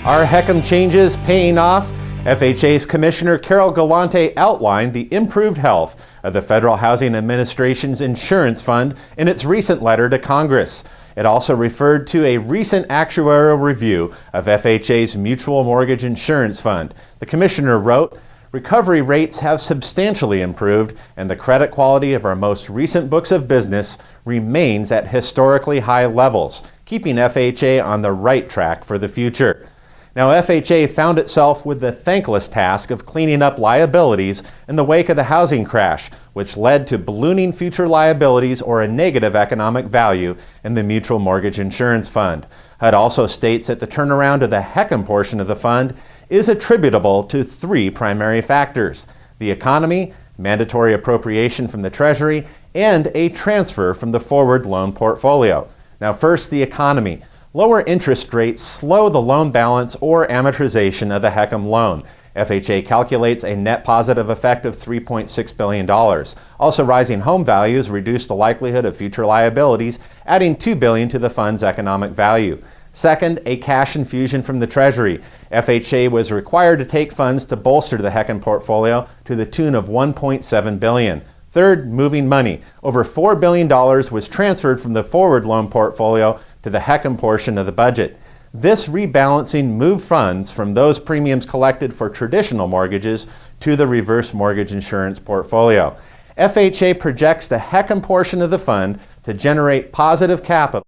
Are HECM changes paying off? FHA's Commissioner Carol Galante outlined the improved health of the Federal Housing Administration's insurance fund in its recent letter to Congress. It also referred to a recent actuarial review of FHA's Mutual Mortgage Insurance Fund. The Commissioner wrote, "Recovery rates have substantially improved, and the credit quality of our most recent books of business remains at historically high levels, keeping FHA on the right track for the future." Now, FHA found itself with the thankless task of cleaning up liabilities in the wake of the housing crash, which led to ballooning future liabilities or a negative economic value in the Mutual Mortgage Insurance Fund. HUD also states that the turnaround of the HECM portion of the fund is attributable to three primary factors: the economy, mandatory appropriation from the Treasury, and a transfer from the forward loan portfolio. Now, first, the economy. Lower interest rates slow the loan balance or amortization of the HECM loan. FHA calculates a net positive effect of $3.6 billion. Also, rising home values reduce the likelihood of future liabilities, adding $2 billion to the fund's economic value. Second, a cash infusion from the Treasury. FHA was required to take funds to bolster the HECM portfolio to the tune of $1.7 billion. Third, moving money. Over $4 billion was transferred from the forward loan portfolio to the HECM portion of the budget. This rebalancing moved funds from those premiums collected for traditional mortgages to the reverse mortgage insurance portfolio. FHA projects the HECM portion of the fund to generate positive capital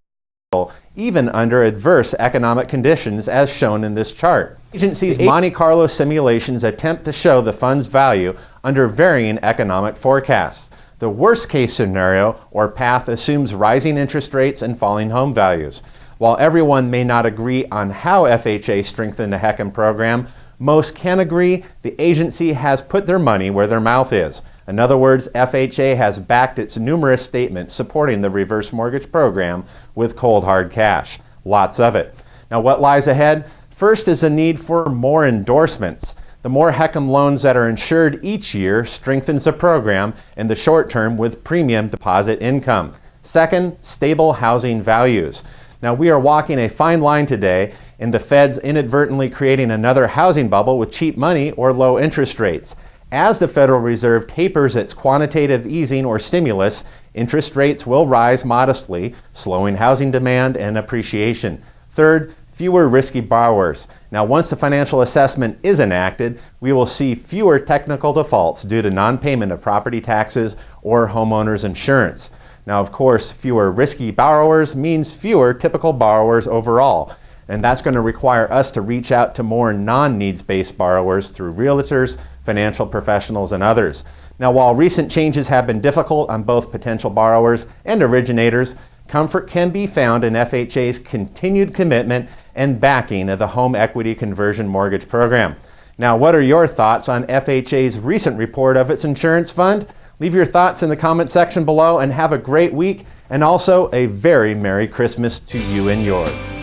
even under adverse economic conditions, as shown in this chart. Agency's Monte Carlo simulations attempt to show the fund's value under varying economic forecasts. The worst-case scenario or path assumes rising interest rates and falling home values. While everyone may not agree on how FHA strengthened the HECM program, most can agree the agency has put their money where their mouth is. In other words, FHA has backed its numerous statements supporting the reverse mortgage program with cold hard cash. Lots of it. Now, what lies ahead? First is a need for more endorsements. The more HECM loans that are insured each year strengthens the program in the short term with premium deposit income. Second, stable housing values. Now, we are walking a fine line today in the Fed's inadvertently creating another housing bubble with cheap money or low interest rates. As the Federal Reserve tapers its quantitative easing or stimulus, interest rates will rise modestly, slowing housing demand and appreciation. Third, fewer risky borrowers. Now, once the financial assessment is enacted, we will see fewer technical defaults due to non-payment of property taxes or homeowners insurance. Now, of course, fewer risky borrowers means fewer typical borrowers overall, and that's going to require us to reach out to more non-needs-based borrowers through realtors, financial professionals, and others. Now, while recent changes have been difficult on both potential borrowers and originators, comfort can be found in FHA's continued commitment and backing of the home equity conversion mortgage program. Now, what are your thoughts on FHA's recent report of its insurance fund? Leave your thoughts in the comment section below and have a great week, and also a very Merry Christmas to you and yours.